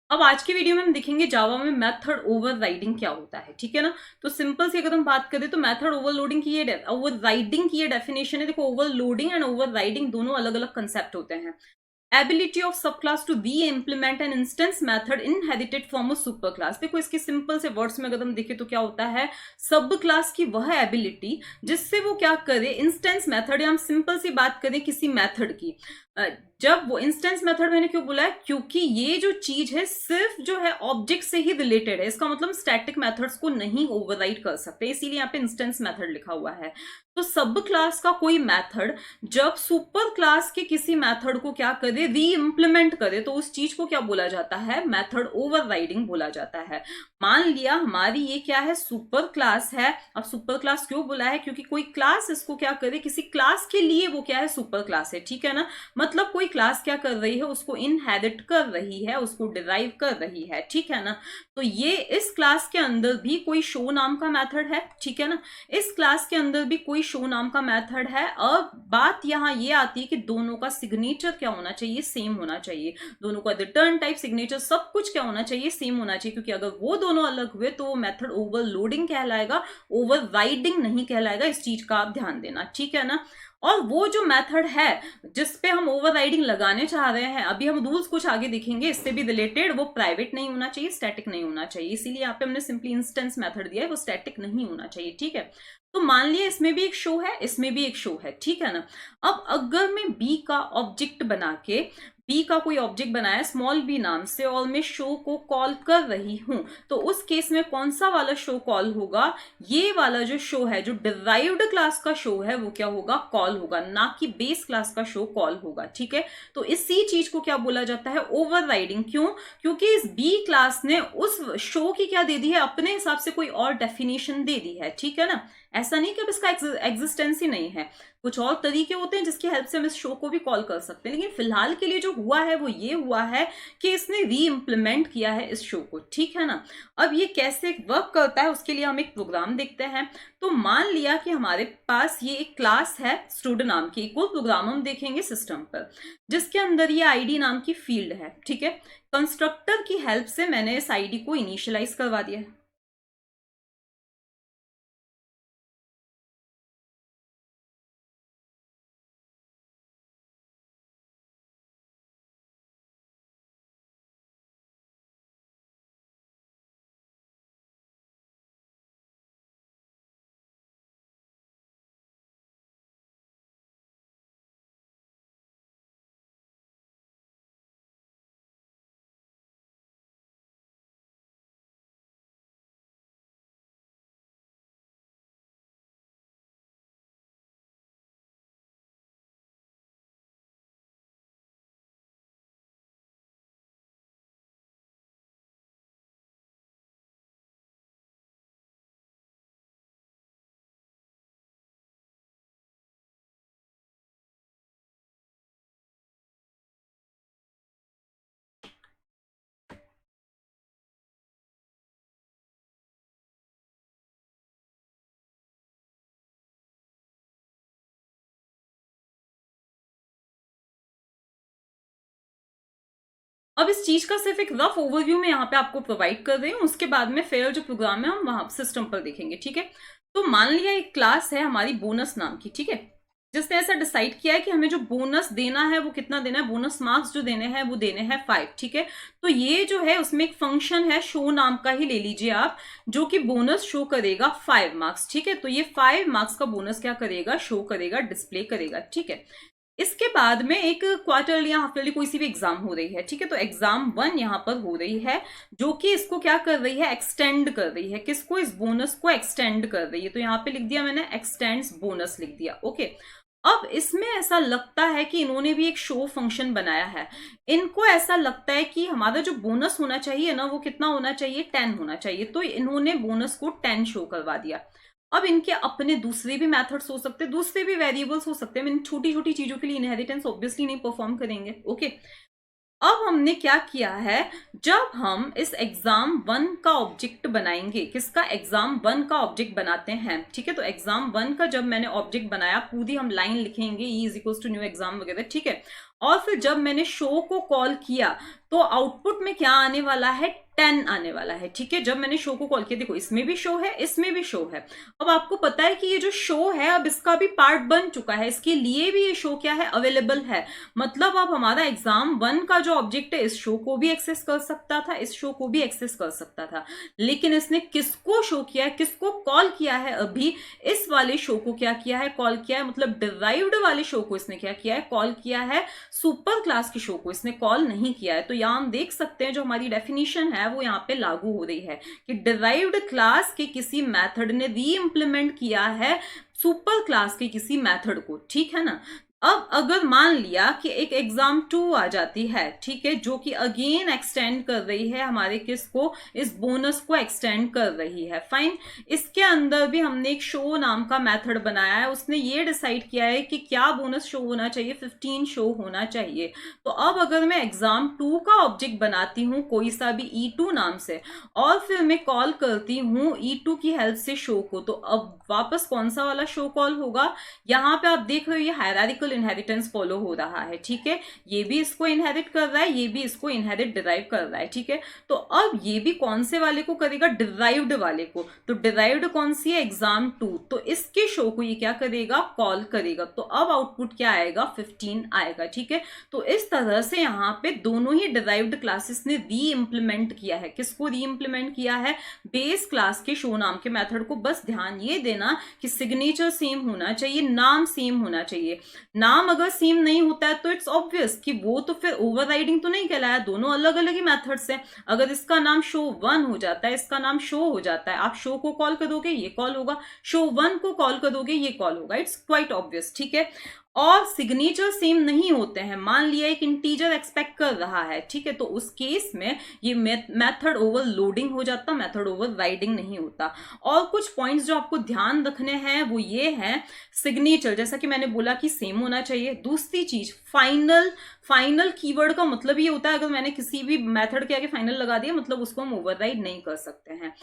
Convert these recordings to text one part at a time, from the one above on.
अब आज की वीडियो में हम देखेंगे जावा में मेथड ओवरराइडिंग क्या होता है, ठीक है ना। तो सिंपल सी अगर हम बात करें तो मेथड ओवरलोडिंग की ये ओवरराइडिंग की ये डेफिनेशन है। देखो, ओवरलोडिंग एंड ओवरराइडिंग दोनों अलग अलग कंसेप्ट होते हैं। Ability of subclass to reimplement an instance method inherited from a superclass. देखो, इसके सिंपल से वर्ड्स में अगर हम देखें तो क्या होता है, सब क्लास की वह एबिलिटी जिससे वो क्या करे, इंस्टेंस मेथड, या हम सिंपल सी बात करें किसी मेथड की। जब वो इंस्टेंस मेथड मैंने क्यों बोला है, क्योंकि ये जो चीज है सिर्फ जो है ऑब्जेक्ट से ही रिलेटेड है। इसका मतलब स्टैटिक मेथड्स को नहीं ओवरराइड कर सकते, इसीलिए यहाँ पे इंस्टेंस मेथड लिखा हुआ है। तो सब क्लास का कोई मेथड जब सुपर क्लास के किसी मेथड को क्या करे, री इम्प्लीमेंट करे, तो उस चीज को क्या बोला जाता है, मेथड ओवरराइडिंग बोला जाता है। मान लिया हमारी ये क्या है, सुपर क्लास है। अब सुपर क्लास क्यों बोला है, क्योंकि कोई क्लास इसको क्या करे, किसी क्लास के लिए वो क्या है, सुपर क्लास है, ठीक है ना। मतलब कोई क्लास क्या कर रही है, उसको इनहेरिट कर रही है, उसको डिराइव कर रही है, ठीक है ना। तो ये इस क्लास के अंदर भी कोई शो नाम का मेथड है, ठीक है ना। इस क्लास के अंदर भी कोई शो नाम का मेथड है। अब बात यहां ये आती है कि दोनों का सिग्नेचर क्या होना चाहिए, सेम होना चाहिए। दोनों का रिटर्न टाइप, सिग्नेचर, सब कुछ क्या होना चाहिए, सेम होना चाहिए। क्योंकि अगर वो दोनों अलग हुए तो वो मेथड ओवरलोडिंग कहलाएगा, ओवरराइडिंग नहीं कहलाएगा। इस चीज का आप ध्यान देना, ठीक है ना। और वो जो मेथड है जिस पे हम ओवरराइडिंग लगाने चाह रहे हैं, अभी हम रूल्स कुछ आगे दिखेंगे इससे भी रिलेटेड, वो प्राइवेट नहीं होना चाहिए, स्टैटिक नहीं होना चाहिए। इसीलिए यहाँ पे हमने सिंपली इंस्टेंस मेथड दिया है, वो स्टैटिक नहीं होना चाहिए, ठीक है। तो मान लिया इसमें भी एक शो है, इसमें भी एक शो है, ठीक है ना। अब अगर मैं बी का ऑब्जेक्ट बना के, बी का कोई ऑब्जेक्ट बनाया स्मॉल बी नाम से, और मैं शो को कॉल कर रही हूं, तो उस केस में कौन सा वाला शो कॉल होगा, ये वाला जो शो है, जो डिराइव्ड क्लास का शो है, वो क्या होगा, कॉल होगा, ना कि बेस क्लास का शो कॉल होगा, ठीक है। तो इसी चीज को क्या बोला जाता है, ओवरराइडिंग। क्यों, क्योंकि इस बी क्लास ने उस शो की क्या दे दी है, अपने हिसाब से कोई और डेफिनेशन दे दी है, ठीक है ना। ऐसा नहीं कि अब इसका एग्जिस्टेंस ही नहीं है, कुछ और तरीके होते हैं जिसकी हेल्प से हम इस शो को भी कॉल कर सकते हैं। लेकिन फिलहाल के लिए जो हुआ है वो ये हुआ है कि इसने री इम्प्लीमेंट किया है इस शो को, ठीक है ना। अब ये कैसे वर्क करता है उसके लिए हम एक प्रोग्राम देखते हैं। तो मान लिया कि हमारे पास ये एक क्लास है स्टूडेंट नाम की, कोई प्रोग्राम हम देखेंगे सिस्टम पर, जिसके अंदर ये आईडी नाम की फील्ड है, ठीक है। कंस्ट्रक्टर की हेल्प से मैंने इस आईडी को इनिशियलाइज करवा दिया है। अब इस चीज का सिर्फ एक रफ ओवरव्यू में यहाँ पे आपको प्रोवाइड कर रही हूँ, उसके बाद में फिर जो प्रोग्राम है हम वहां सिस्टम पर देखेंगे, ठीक है। तो मान लिया एक क्लास है हमारी बोनस नाम की, ठीक है, जिसने ऐसा डिसाइड किया है कि हमें जो बोनस देना है वो कितना देना है, बोनस मार्क्स जो देने हैं वो देने हैं 5, ठीक है। तो ये जो है उसमें एक फंक्शन है शो नाम का ही ले लीजिए आप, जो कि बोनस शो करेगा 5 मार्क्स, ठीक है। तो ये 5 मार्क्स का बोनस क्या करेगा, शो करेगा, डिस्प्ले करेगा, ठीक है। इसके बाद में एक क्वार्टरली या हाफ ईयरली कोई सी भी एग्जाम हो रही है, ठीक है। तो एग्जाम 1 यहाँ पर हो रही है, जो कि इसको क्या कर रही है, एक्सटेंड कर रही है, किसको, इस बोनस को एक्सटेंड कर रही है। तो यहाँ पे लिख दिया मैंने, एक्सटेंड्स बोनस लिख दिया, ओके। अब इसमें ऐसा लगता है कि इन्होंने भी एक शो फंक्शन बनाया है। इनको ऐसा लगता है कि हमारा जो बोनस होना चाहिए ना, वो कितना होना चाहिए, 10 होना चाहिए। तो इन्होंने बोनस को 10 शो करवा दिया। अब इनके अपने दूसरे भी मेथड्स हो सकते हैं, दूसरे भी वेरिएबल्स हो सकते हैं। इन छोटी छोटी चीजों के लिए इनहेरिटेंस ऑब्वियसली नहीं परफॉर्म करेंगे, ओके। अब हमने क्या किया है, जब हम इस एग्जाम 1 का ऑब्जेक्ट बनाएंगे, किसका, एग्जाम 1 का ऑब्जेक्ट बनाते हैं, ठीक है। तो एग्जाम 1 का जब मैंने ऑब्जेक्ट बनाया, पूरी हम लाइन लिखेंगे, e is equal to new exam वगैरह, ठीक है। और फिर जब मैंने शो को कॉल किया तो आउटपुट में क्या आने वाला है, 10 आने वाला है, ठीक है। जब मैंने शो को कॉल किया, देखो इसमें भी शो है, इसमें भी शो है। अब आपको पता है कि ये जो शो है अब इसका भी पार्ट बन चुका है, इसके लिए भी ये शो क्या है, अवेलेबल है। मतलब अब हमारा एग्जाम 1 का जो ऑब्जेक्ट है इस शो को भी एक्सेस कर सकता था, इस शो को भी एक्सेस कर सकता था, लेकिन इसने किसको शो किया है, किसको कॉल किया है, अभी इस वाले शो को क्या किया है, कॉल किया है। मतलब डिराइव्ड वाले शो को इसने क्या किया है, कॉल किया है। सुपर क्लास की शो को इसने कॉल नहीं किया है। तो यहाँ हम देख सकते हैं जो हमारी डेफिनेशन है वो यहाँ पे लागू हो रही है कि डिराइव्ड क्लास के किसी मेथड ने री इम्प्लीमेंट किया है सुपर क्लास के किसी मेथड को, ठीक है ना। अब अगर मान लिया कि एक एग्जाम 2 आ जाती है, ठीक है, जो कि अगेन एक्सटेंड कर रही है हमारे किसको, इस बोनस को एक्सटेंड कर रही है, फाइन। इसके अंदर भी हमने एक शो नाम का मेथड बनाया है, उसने ये डिसाइड किया है कि क्या बोनस शो होना चाहिए, 15 शो होना चाहिए। तो अब अगर मैं एग्जाम 2 का ऑब्जेक्ट बनाती हूँ कोई सा भी E2 नाम से, और फिर मैं कॉल करती हूँ E2 की हेल्प से शो को, तो अब वापस कौन सा वाला शो कॉल होगा, यहाँ पे आप देख रहे हो ये हायरार्किकल इनहेरिटेंस फॉलो हो रहा है, ठीक है। ये भी इसको इनहेरिट कर रहा है, ये भी इसको इनहेरिट डिराइव कर रहा है, ठीक है। तो अब ये भी कौन से वाले को करेगा, डिराइव्ड वाले को। तो डिराइव्ड कौन सी है, एग्जाम 2, तो इसके शो को ये क्या करेगा, कॉल करेगा। तो अब आउटपुट क्या आएगा, 15 आएगा, ठीक है। तो इस तरह से यहाँ पे दोनों ही डिराइव्ड क्लासेस ने री इम्प्लीमेंट किया है। किसको री इम्प्लीमेंट किया है, बेस क्लास के शो नाम के मेथड को। बस ध्यान ये देना कि सिग्नेचर सेम होना चाहिए, नाम सेम होना चाहिए। नाम अगर सेम नहीं होता है तो इट्स ऑब्वियस कि वो तो फिर ओवरराइडिंग तो नहीं कहलाया, दोनों अलग अलग ही मेथड्स हैं। अगर इसका नाम शो 1 हो जाता है, इसका नाम शो हो जाता है, आप शो को कॉल करोगे ये कॉल होगा, शो 1 को कॉल करोगे ये कॉल होगा, इट्स क्वाइट ऑब्वियस, ठीक है। और सिग्नेचर सेम नहीं होते हैं, मान लिया एक इंटीजर एक्सपेक्ट कर रहा है, ठीक है, तो उस केस में ये मेथड ओवरलोडिंग हो जाता, मेथड ओवरराइडिंग नहीं होता। और कुछ पॉइंट्स जो आपको ध्यान रखने हैं वो ये हैं, सिग्नेचर जैसा कि मैंने बोला कि सेम होना चाहिए। दूसरी चीज फाइनल कीवर्ड का मतलब ये होता है अगर मैंने किसी भी मेथड के आगे फाइनल लगा दिया मतलब उसको हम ओवरराइड नहीं कर सकते हैं।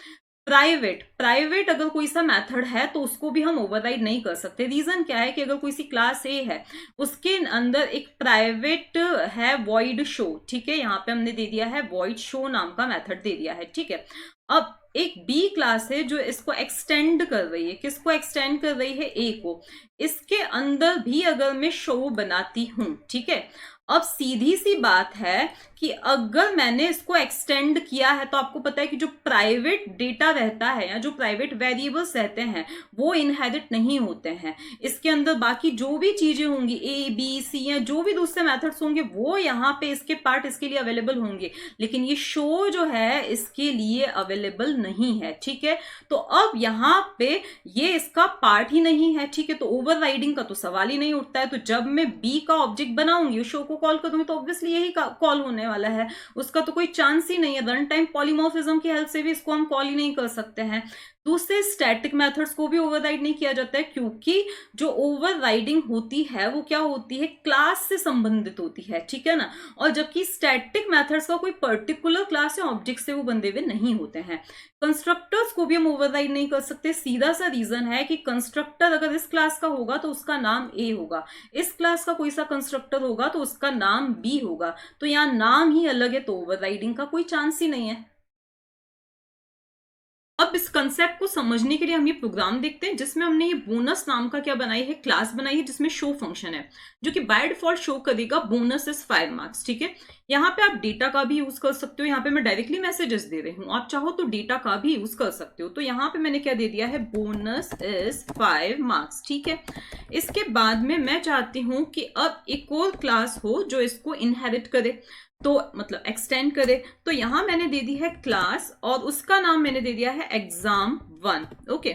प्राइवेट अगर कोई सा मेथड है तो उसको भी हम ओवरराइड नहीं कर सकते। रीजन क्या है कि अगर कोई सी क्लास ए है उसके अंदर एक प्राइवेट है वॉइड शो, ठीक है, यहाँ पे हमने दे दिया है वॉइड शो नाम का मेथड दे दिया है, ठीक है। अब एक बी क्लास है जो इसको एक्सटेंड कर रही है, किसको एक्सटेंड कर रही है, ए को। इसके अंदर भी अगर मैं शो बनाती हूं, ठीक है, अब सीधी सी बात है कि अगर मैंने इसको एक्सटेंड किया है तो आपको पता है कि जो प्राइवेट डेटा रहता है या जो प्राइवेट वेरिएबल्स रहते हैं वो इनहेरिट नहीं होते हैं। इसके अंदर बाकी जो भी चीजें होंगी ए बी सी या जो भी दूसरे मेथड्स होंगे वो यहाँ पे इसके पार्ट इसके लिए अवेलेबल होंगे, लेकिन ये शो जो है इसके लिए अवेलेबल नहीं है, ठीक है। तो अब यहाँ पे ये इसका पार्ट ही नहीं है, ठीक है, तो ओवरराइडिंग का तो सवाल ही नहीं उठता है। तो जब मैं बी का ऑब्जेक्ट बनाऊंगी शो को कॉल करूंगी तो ऑब्वियसली यही कॉल होने वाला है, उसका तो कोई चांस ही नहीं है। रन टाइम पॉलीमॉर्फिज्म की हेल्प से भी इसको हम कॉल ही नहीं कर सकते हैं। दूसरे स्टैटिक मेथड्स को भी ओवरराइड नहीं किया जाता है क्योंकि जो ओवरराइडिंग होती है वो क्या होती है, क्लास से संबंधित होती है, ठीक है ना। और जबकि स्टैटिक मेथड्स का कोई पर्टिकुलर क्लास या ऑब्जेक्ट से वो बंधे हुए नहीं होते हैं। कंस्ट्रक्टर्स को भी हम ओवरराइड नहीं कर सकते, सीधा सा रीजन है कि कंस्ट्रक्टर अगर इस क्लास का होगा तो उसका नाम ए होगा, इस क्लास का कोई सा कंस्ट्रक्टर होगा तो उसका नाम बी होगा। तो यहाँ नाम ही अलग है तो ओवरराइडिंग का कोई चांस ही नहीं है। अब इस कंसेप्ट को समझने के लिए हम ये प्रोग्राम देखते हैं जिसमें हमने ये बोनस नाम का क्या बनाई है, क्लास बनाई है जिसमें शो फंक्शन है जो कि बाय डिफॉल्ट शो करेगा बोनस इज 5 मार्क्स, ठीक है। यहाँ पे आप डेटा का भी यूज कर सकते हो, यहाँ पे मैं डायरेक्टली मैसेजेस दे रही हूँ, आप चाहो तो डेटा का भी यूज कर सकते हो। तो यहाँ पे मैंने क्या दे दिया है, बोनस इज 5 मार्क्स, ठीक है। इसके बाद में मैं चाहती हूँ कि अब एक और क्लास हो जो इसको इनहेरिट करे, तो मतलब एक्सटेंड करे। तो यहां मैंने दे दी है क्लास और उसका नाम मैंने दे दिया है एग्जाम1, ओके।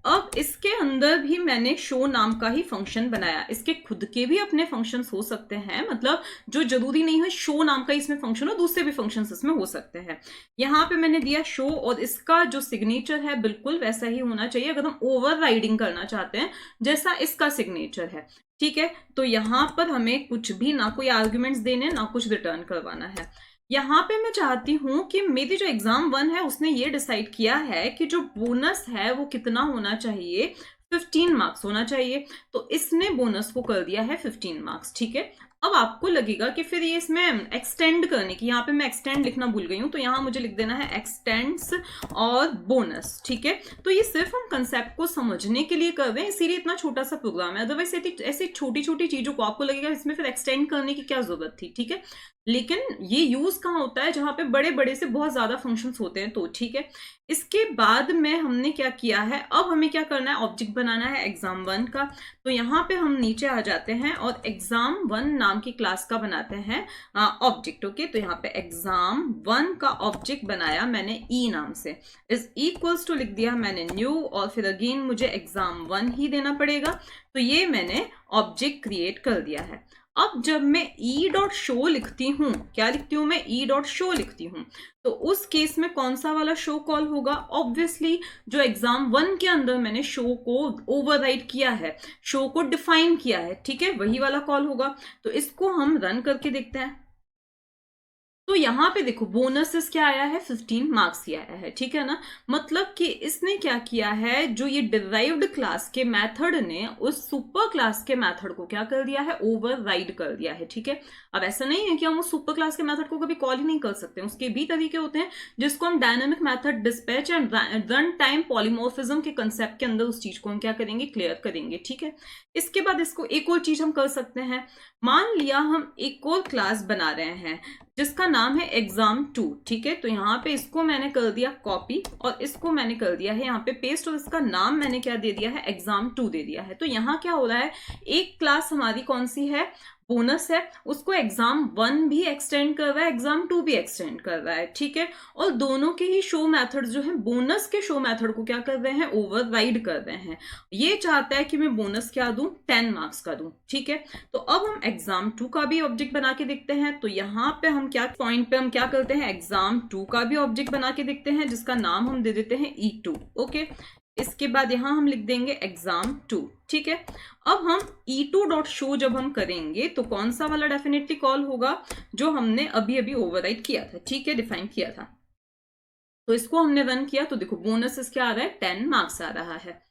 अब इसके अंदर भी मैंने शो नाम का ही फंक्शन बनाया, इसके खुद के भी अपने फंक्शंस हो सकते हैं, मतलब जो जरूरी नहीं है शो नाम का इसमें फंक्शन हो, दूसरे भी फंक्शंस इसमें हो सकते हैं। यहाँ पे मैंने दिया शो और इसका जो सिग्नेचर है बिल्कुल वैसा ही होना चाहिए अगर हम ओवरराइडिंग करना चाहते हैं जैसा इसका सिग्नेचर है, ठीक है। तो यहाँ पर हमें कुछ भी ना कोई आर्ग्यूमेंट्स देने ना कुछ रिटर्न करवाना है। यहाँ पे मैं चाहती हूं कि मेरी जो एग्जाम 1 है उसने ये डिसाइड किया है कि जो बोनस है वो कितना होना चाहिए, 15 मार्क्स होना चाहिए। तो इसने बोनस को कर दिया है 15 मार्क्स, ठीक है। अब आपको लगेगा कि फिर ये इसमें एक्सटेंड करने की, यहाँ पे मैं एक्सटेंड लिखना भूल गई हूँ, तो यहाँ मुझे लिख देना है एक्सटेंड्स और बोनस, ठीक है। तो ये सिर्फ हम कंसेप्ट को समझने के लिए कर रहे हैं, इसीलिए इतना छोटा सा प्रोग्राम है। अदरवाइज ऐसी छोटी छोटी चीजों को आपको लगेगा इसमें फिर एक्सटेंड करने की क्या जरूरत थी, ठीक है। लेकिन ये यूज कहाँ होता है, जहां पे बड़े बड़े से बहुत ज्यादा फंक्शंस होते हैं, तो ठीक है। इसके बाद में हमने क्या किया है, अब हमें क्या करना है, ऑब्जेक्ट बनाना है exam1 का। तो यहाँ पे हम नीचे आ जाते हैं और exam1 नाम की क्लास का बनाते हैं ऑब्जेक्ट, ओके। तो यहाँ पे exam1 का ऑब्जेक्ट बनाया मैंने ई नाम से, इज इक्वल्स टू लिख दिया मैंने न्यू, और फिर अगेन मुझे exam1 ही देना पड़ेगा। तो ये मैंने ऑब्जेक्ट क्रिएट कर दिया है। अब जब मैं ई डॉट शो लिखती हूँ, क्या लिखती हूँ मैं, ई डॉट शो लिखती हूँ, तो उस केस में कौन सा वाला शो कॉल होगा, ऑब्वियसली जो exam1 के अंदर मैंने शो को ओवरराइड किया है, शो को डिफाइन किया है, ठीक है, वही वाला कॉल होगा। तो इसको हम रन करके देखते हैं। तो यहाँ पे देखो बोनसेस क्या आया है, 15 मार्क्स ही आया है, ठीक है ना। मतलब कि इसने क्या किया है, जो ये डिराइव्ड क्लास के मेथड ने उस सुपर क्लास के मेथड को क्या कर दिया है, ओवरराइड कर दिया है, ठीक है। अब ऐसा नहीं है कि हम उस सुपर क्लास के मेथड को कभी कॉल ही नहीं कर सकते, उसके भी तरीके होते हैं, जिसको हम dynamic method, dispatch and run time polymorphism के कंसेप्ट के अंदर उस चीज को हम क्या करेंगे, क्लियर करेंगे, ठीक है। इसके बाद इसको एक और चीज हम कर सकते हैं, मान लिया हम एक और क्लास बना रहे हैं जिसका नाम है exam2, ठीक है। तो यहाँ पे इसको मैंने कर दिया कॉपी और इसको मैंने कर दिया है यहाँ पे पेस्ट, और इसका नाम मैंने क्या दे दिया है, exam2 दे दिया है। तो यहाँ क्या हो रहा है, एक क्लास हमारी कौन सी है, बोनस है, उसको exam1 भी एक्सटेंड कर रहा है, exam2 भी एक्सटेंड कर रहा है, ठीक है। और दोनों के ही शो मेथड जो है, बोनस के शो मेथड को क्या कर रहे हैं, ओवरराइड कर रहे हैं। ये चाहता है कि मैं बोनस क्या दूं, 10 मार्क्स का दूं, ठीक है। तो अब हम exam2 का भी ऑब्जेक्ट बना के देखते हैं। तो यहाँ पे हम क्या पॉइंट पे हम क्या करते हैं, exam2 का भी ऑब्जेक्ट बना के देखते हैं, जिसका नाम हम दे देते हैं e2, ओके। इसके बाद यहां हम लिख देंगे exam2, ठीक है। अब हम e2 डॉट शो जब हम करेंगे तो कौन सा वाला डेफिनेटली कॉल होगा, जो हमने अभी अभी ओवरराइड किया था, ठीक है, डिफाइन किया था। तो इसको हमने रन किया तो देखो बोनस क्या आ रहा है, 10 मार्क्स आ रहा है।